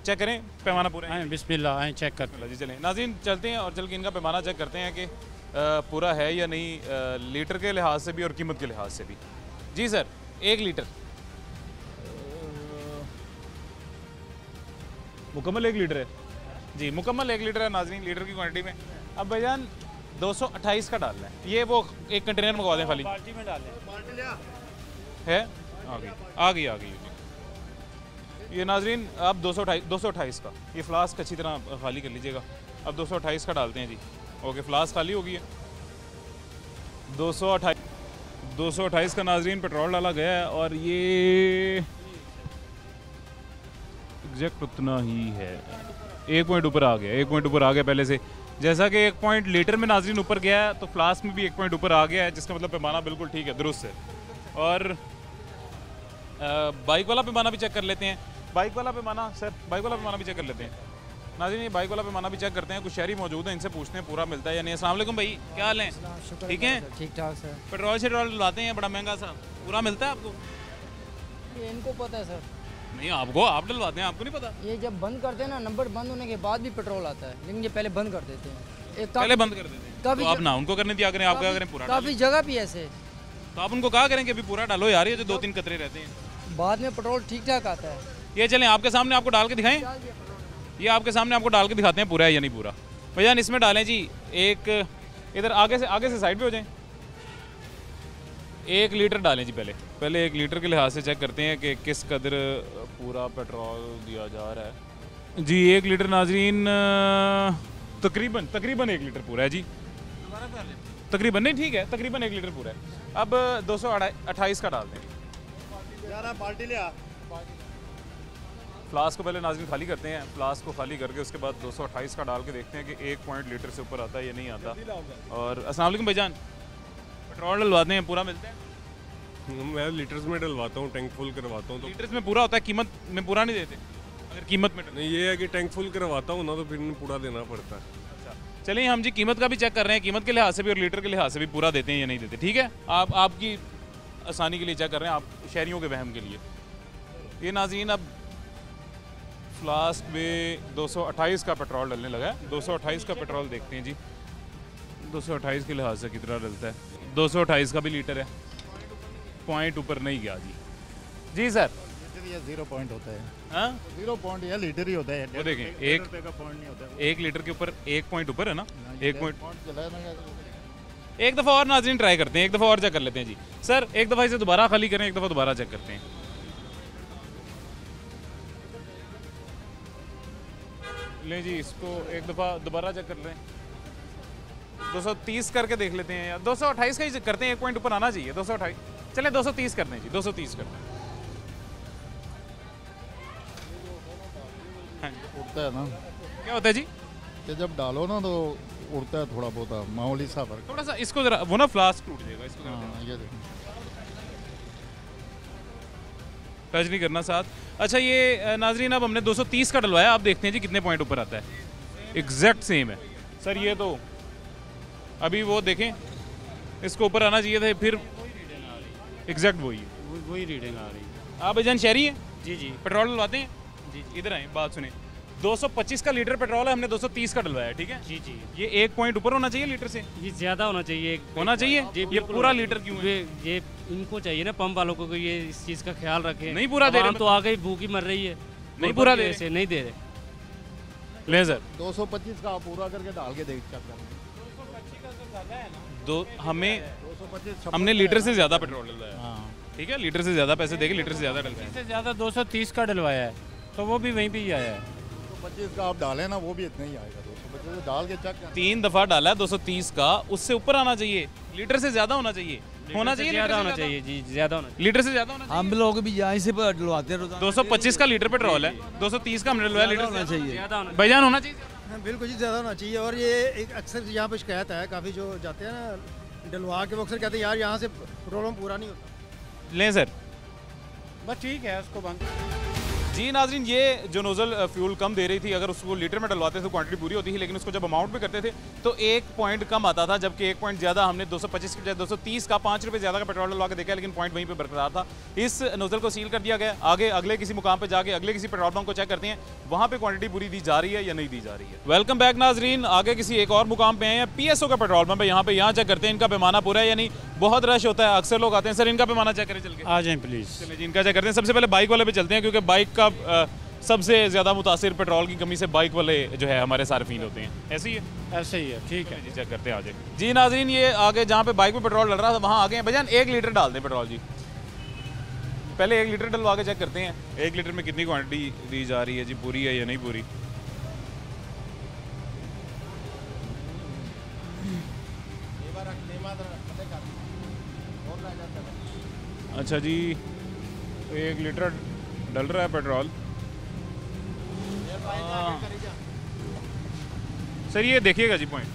A: चेक करें पैमाना पूरा है?
I: बिस्मिल्लाह आए चेक कर।
A: जी चलें नाज़रीन, चलते हैं और चल के इनका पैमाना चेक करते हैं कि पूरा है या नहीं, लीटर के लिहाज से भी और कीमत के लिहाज से भी। जी सर 1 लीटर मुकम्मल 1 लीटर है जी, मुकम्मल 1 लीटर है नाज़रीन लीटर की क्वांटिटी में। अब भाईजान 228 का डालना है। ये वो एक कंटेनर मंगवा दें खाली,
I: बाल्टी में डालें
A: है आ गई। ये नाजरीन आप 228 का ये फ्लास्क अच्छी तरह खाली कर लीजिएगा। अब 228 का डालते हैं जी। ओके फ्लास्क खाली हो गई है। 228 का नाजरीन पेट्रोल डाला गया है और ये एग्जैक्ट उतना ही है। 1 पॉइंट ऊपर आ गया, 1 पॉइंट ऊपर आ गया पहले से। जैसा कि 1 पॉइंट लीटर में नाजरीन ऊपर गया है तो फ्लास्क में भी 1 पॉइंट ऊपर आ गया है, जिसका मतलब पैमाना बिल्कुल ठीक है, दुरुस्त है। और बाइक वाला पैमाना भी चेक कर लेते हैं। बाइक वाला पैमाना भी चेक कर लेते हैं नाज़रीन। ये बाइक वाला पैमाना भी चेक करते हैं। कुछ शहरी मौजूद हैं, इनसे पूछते हैं पूरा मिलता है या नहीं। अस्सलाम वालेकुम भाई, क्या हाल है? ठीक है,
J: ठीक ठाक सर।
A: पेट्रोल शेट्रोल लाते हैं बड़ा महंगा सा, पूरा मिलता है आपको?
J: ये इनको पता है सर।
A: नहीं आपको, आप डलवाते हैं, आपको नहीं पता?
J: ये जब बंद करते हैं ना, नंबर बंद होने के बाद भी पेट्रोल आता है, लेकिन ये पहले बंद कर देते हैं।
A: पहले बंद कर देते हैं तो आप ना उनको करने दिया करें, आप क्या करें पूरा।
J: काफ़ी जगह भी ऐसे,
A: तो आप उनको कहा करें कि अभी पूरा डालो यार, ये जो 2-3 कतरे रहते हैं।
J: बाद में पेट्रोल ठीक ठाक आता है।
A: ये चलें आपके सामने आपको डाल के दिखाएं, ये आपके सामने आपको डाल के दिखाते हैं पूरा है या नहीं पूरा। भैया इसमें डालें जी, एक इधर आगे से साइड पे हो जाएं। 1 लीटर डालें जी। पहले 1 लीटर के लिहाज से चेक करते हैं कि किस कदर पूरा पेट्रोल दिया जा रहा है जी। 1 लीटर नाजरीन तकरीबन 1 लीटर पूरा है जी। तकरीबन नहीं, ठीक है, तकरीबन 1 लीटर पूरा है। अब 228 का डाल दें।
H: बाल्टी ले आ।
A: फ्लास्क को पहले नाज़रीन खाली करते हैं। फ्लास्क को खाली करके उसके बाद 228 का डाल के देखते हैं कि 1 पॉइंट लीटर से ऊपर आता है या नहीं आता। और अस्सलाम वालेकुम भाईजान, पेट्रोल डलवाते हैं पूरा मिलता है?
K: मैं लीटर्स में डलवाता हूँ, टैंक फुल करवाता हूँ। तो
A: लीटर्स में पूरा होता है, कीमत में पूरा नहीं देते? अगर कीमत में
K: नहीं, ये है कि टैंक फुल करवाता हूँ ना तो फिर पूरा देना पड़ता है।
A: अच्छा चलिए, हम जी कीमत का भी चेक कर रहे हैं, कीमत के लिहाज से भी और लीटर के लिहाज से भी पूरा देते हैं या नहीं देते। ठीक है, आप आपकी आसानी के लिए चेक कर रहे हैं, आप शहरियों के वहम के लिए। ये नाज़रीन अब फ्लास्क में 228 का पेट्रोल डलने लगा है। 228 का पेट्रोल देखते हैं जी, 228 के लिहाज से कितना डलता है। 228 का भी लीटर है, पॉइंट ऊपर नहीं गया जी। जी सर,
L: ये 0 पॉइंट होता है।
A: हाँ
L: 0 पॉइंट या लीटर ही होता है।
A: वो देखें, 1
L: पॉइंट नहीं होता है।
A: 1 लीटर के ऊपर 1 पॉइंट ऊपर है ना, 1 पॉइंट।
L: एक
A: दफ़ा और नाज़रीन ट्राई करते हैं, एक दफ़ा और चेक कर लेते हैं जी। सर एक दफ़ा इसे दोबारा खाली करें, एक दफ़ा दोबारा चेक करते हैं। लें जी, इसको एक दफ़ा दोबारा चेक कर लें। 230 करके देख लेते हैं यार। 228 का ही करते हैं, 1 पॉइंट ऊपर आना चाहिए। 228 चलें, 230 करते हैं जी, 230 करते हैं।
L: उड़ता है ना,
A: क्या होता है जी?
L: कि जब डालो ना तो उड़ता है थोड़ा बहुत, मामूली सा फर्क।
A: थोड़ा सा इसको जरा वो ना फ्लास्क टूट जाएगा, इसको जरा
L: ये देखो,
A: टच नहीं करना साथ। अच्छा ये नाजरीन अब हमने 230 का डलवाया, आप देखते हैं जी कितने पॉइंट ऊपर आता है। एग्जैक्ट सेम है सर। ये तो अभी वो देखें, इसको ऊपर आना चाहिए था, फिर एग्जैक्ट वही है,
I: वही रीडिंग आ रही है।
A: आप भाईजान शहरी हैं?
I: जी जी।
A: पेट्रोल डलवाते हैं? जी। इधर आए, बात सुने। 225 का लीटर पेट्रोल है, हमने 230 का डलवाया, ठीक है?
I: जी जी।
A: ये 1 पॉइंट ऊपर होना चाहिए लीटर से?
I: ये ज़्यादा होना चाहिए।
A: होना चाहिए? ये पूरा लीटर क्यों है?
I: ये इनको चाहिए ना, पंप वालों को ये इस चीज़ का ख्याल रखें।
A: नहीं पूरा दे रहे,
I: तो आगे भूखी मर रही है,
A: नहीं पूरा दे रहे,
I: नहीं दे रहे।
A: ले सर
L: 225 का पूरा करके डाल के देख सकते हैं।
A: हमें 225 हमने लीटर से ज़्यादा पेट्रोल डलवाया। हाँ ठीक है, लीटर से ज़्यादा पैसे देके लीटर से ज़्यादा डलवाया।
I: इससे ज़्यादा 230 का डलवाया है, तो वो भी वहीं पे ही आया है।
L: 225 का आप डालें ना, वो भी इतना ही आएगा। 225 डाल के चेक
A: 3 दफ़ा डाला है 230 का, उससे ऊपर आना चाहिए, लीटर से ज़्यादा होना चाहिए। होना चाहिए,
I: ज़्यादा होना चाहिए जी, ज़्यादा होना चाहिए।
A: लीटर से ज़्यादा होना चाहिए।
M: हम लोग भी यहाँ से डलवाते हैं।
A: 225 का लीटर पेट्रोल है, 230 का हमने डलवाया, लीटर
M: होना चाहिए,
A: भाईजान होना चाहिए।
N: बिल्कुल जी, ज़्यादा होना चाहिए। और ये एक अक्सर यहाँ पे शिकायत है, काफ़ी जो जाते हैं ना डलवा के, वो अक्सर कहते हैं यार यहाँ से पेट्रोल पंप पूरा नहीं होता।
A: लें सर,
I: बस ठीक है, उसको बंद।
A: जी नाजरीन, ये जो नोज़ल फ्यूल कम दे रही थी, अगर उसको लीटर में डलवाते तो क्वांटिटी पूरी होती थी, लेकिन उसको जब अमाउंट में करते थे तो 1 पॉइंट कम आता था, जबकि 1 पॉइंट ज़्यादा हमने 225 के बजाय 230 का 5 रुपये ज़्यादा का पेट्रोल डलवा के देखा, लेकिन पॉइंट वहीं पे बरकरार था। इस नोज़ल को सील कर दिया गया। आगे अगले किसी मुकाम पर जाके अगले किसी पेट्रोल पंप को चेक करते हैं, वहाँ पर क्वांटिटी पूरी दी जा रही है या नहीं दी जा रही है। वेलकम बैक नाजरीन, आगे किसी एक और मुकाम पर आए हैं, PSO का पेट्रोल पंप है, यहाँ चेक करते हैं इनका पैमाना पूरा है या नहीं। बहुत रश होता है, अक्सर लोग आते हैं। सर इनका पैमाना चेक करें चल के,
I: आ जाएँ प्लीज़।
A: चलिए जी, इनका चेक करते हैं। सबसे पहले बाइक वाले पे चलते हैं, क्योंकि बाइक का सबसे ज़्यादा मुतासिर पेट्रोल की कमी से बाइक वाले जो है हमारे सार्फिन होते हैं। ऐसे ही है?
I: ऐसे ही है, ठीक है
A: जी, चेक करते हैं आ जाए। जी नाज़रीन, ये आगे जहाँ पे बाइक में पेट्रोल डल रहा था वहाँ आगे हैं। भैया 1 लीटर डाल दें पेट्रोल जी, पहले 1 लीटर डलवा के चेक करते हैं 1 लीटर में कितनी क्वांटिटी दी जा रही है जी, पूरी है या नहीं पूरी। अच्छा जी, 1 लीटर डल रहा है पेट्रोल। सर ये देखिएगा जी पॉइंट,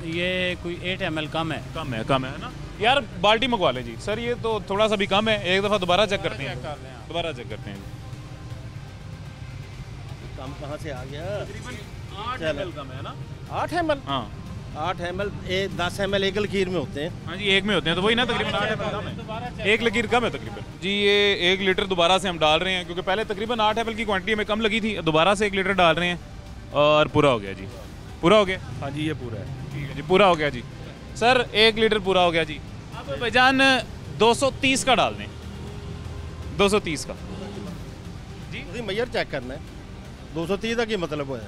I: ये कोई 8 ml कम है।
A: कम है ना यार, बाल्टी मंगवा लें जी। सर ये तो थोड़ा सा भी कम है, एक दफ़ा दोबारा चेक करते हैं, दोबारा चेक करते हैं।
O: कम कहाँ से आ गया?
A: तकरीबन 8 ml कम है ना?
O: 8 ml?
A: हाँ
O: 8 ml, 10 ml एक लकीर में होते हैं।
A: हाँ जी, एक में होते हैं, तो वही ना तकरीबन 8 ml कम है, 1 लकीर कम है तकरीबन जी। ये 1 लीटर दोबारा से हम डाल रहे हैं, क्योंकि पहले तकरीबन 8 ml की क्वांटिटी हमें कम लगी थी, दोबारा से 1 लीटर डाल रहे हैं और पूरा हो गया जी। पूरा हो गया? हाँ जी, ये पूरा है। ठीक है जी, पूरा हो गया जी। सर 1 लीटर पूरा हो गया जी। अब भाईजान 230 का डाल दें, 230 का
O: जी। मैयर चेक करना है, 230 का क्या मतलब है?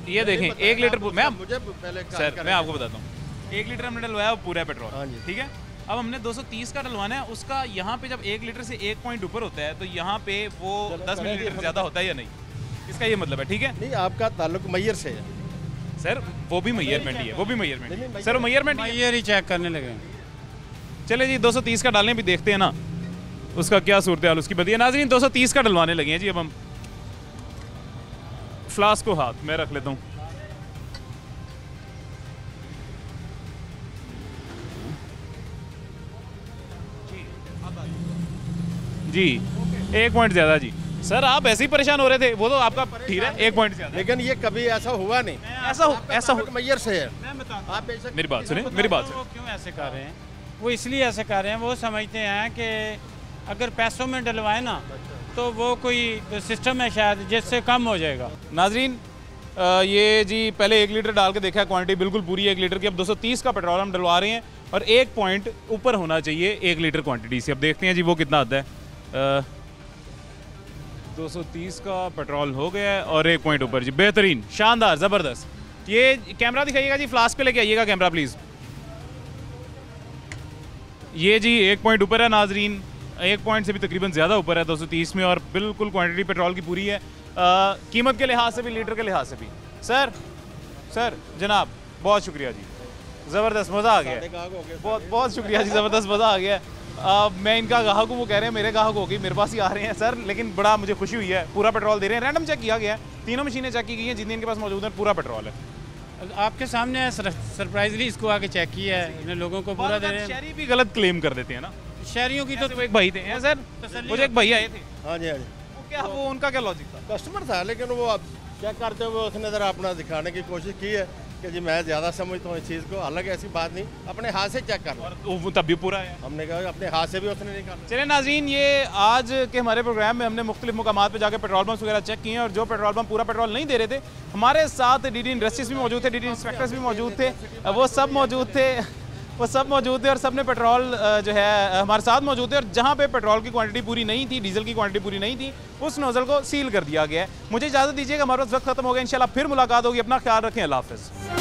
A: ये देखें 1 लीटर
O: मुझे पहले
A: सर मैं आपको बताता हूँ, 1 लीटर हमने डलवाया वो पूरा पेट्रोल, ठीक है। अब हमने 230 का डलवाना है, उसका यहाँ पे जब 1 लीटर से 1 पॉइंट ऊपर होता है तो यहाँ पे वो 10 मिलीलीटर ज़्यादा होता है या नहीं, इसका ये मतलब है, ठीक है।
O: नहीं, आपका ताल्लुक मैयर से है
A: सर, वो भी मेजरमेंट ही है, वो भी मेजरमेंट सर, वो मेजरमेंट
I: ही चेक करने लगे।
A: चले जी 230 का डालें, भी देखते हैं ना उसका क्या सूरत हाल उसकी बताइए। नाज़रीन 230 का डलवाने लगे हैं जी। अब हम फ्लास्क को हाथ में रख लेता हूँ। जी 1 पॉइंट ज़्यादा जी। सर आप ऐसे ही परेशान हो रहे थे, वो तो आपका ठीक है 1 पॉइंट ज़्यादा,
O: लेकिन ये कभी ऐसा हुआ नहीं।
A: ऐसा
O: मैयर से है।
A: आप मेरी बात सुने, मेरी बात सुने।
I: वो क्यों ऐसे कर रहे हैं? वो इसलिए ऐसे कर रहे हैं, वो समझते हैं कि अगर पैसों में डलवाए ना तो वो कोई सिस्टम है शायद जिससे कम हो जाएगा।
A: नाजरीन ये जी पहले 1 लीटर डाल के देखा, क्वांटिटी बिल्कुल पूरी 1 लीटर की। अब 230 का पेट्रोल हम डलवा रहे हैं और 1 पॉइंट ऊपर होना चाहिए 1 लीटर क्वांटिटी से। अब देखते हैं जी वो कितना आता है। 230 का पेट्रोल हो गया है और 1 पॉइंट ऊपर जी, बेहतरीन, शानदार, ज़बरदस्त। ये कैमरा दिखाइएगा जी, फ्लास्क पे लेके आइएगा कैमरा प्लीज़। ये जी 1 पॉइंट ऊपर है नाजरीन, 1 पॉइंट से भी तकरीबन ज़्यादा ऊपर है 230 में, और बिल्कुल क्वांटिटी पेट्रोल की पूरी है, कीमत के लिहाज से भी, लीटर के लिहाज से भी। सर जनाब बहुत शुक्रिया जी, ज़बरदस्त, मज़ा आ गया, बहुत बहुत शुक्रिया जी, ज़बरदस्त, मज़ा आ गया। मैं इनका ग्राहक हूँ, वो कह रहे हैं मेरे ग्राहक हो गई, मेरे पास ही आ रहे हैं सर, लेकिन बड़ा मुझे खुशी हुई है। पूरा पेट्रोल दे रहे हैं, रैंडम चेक किया गया है, तीनों मशीनें चेक की गई हैं जितनी इनके पास मौजूद है, पूरा पेट्रोल है।
I: आपके सामने सरप्राइजली इसको आके चेक किया है, इन लोगों को पूरा दे रहे हैं।
A: शहरी भी गलत क्लेम कर देते हैं ना,
I: शहरियों की तो
A: एक भाई थे सर, मुझे एक भैया आए थे,
O: हाँ जी हाँ जी,
A: वो क्या वो उनका क्या लॉजिक था?
O: कस्टमर था, लेकिन वो अब चेक करते हुए उसने ज़रा अपना दिखाने की कोशिश की है कि जी मैं ज़्यादा समझता हूँ इस चीज़ को। हालांकि ऐसी बात नहीं, अपने हाथ से चेक कर लो।
A: वो तब भी पूरा है।
O: हमने कहा अपने हाथ से भी उसने निकाला।
A: चलिए नाज़रीन, ये आज के हमारे प्रोग्राम में हमने मुख्तलिफ मुकामात पे जाकर पेट्रोल पंप वगैरह चेक किए हैं, और जो पेट्रोल पंप पूरा पेट्रोल नहीं दे रहे थे, हमारे साथ डीडी इंडस्ट्रीज भी मौजूद थे, डीडी इंस्पेक्टर्स भी मौजूद थे, वो सब मौजूद थे और सब ने पेट्रोल जो है हमारे साथ मौजूद थे। और जहाँ पे पेट्रोल की क्वांटिटी पूरी नहीं थी, डीजल की क्वांटिटी पूरी नहीं थी, उस नोज़ल को सील कर दिया गया है। मुझे इजाज़त दीजिएगा, हमारा वक्त खत्म हो गया। इंशाल्लाह फिर मुलाकात होगी। अपना ख्याल रखें। अल्लाह हाफ़िज़।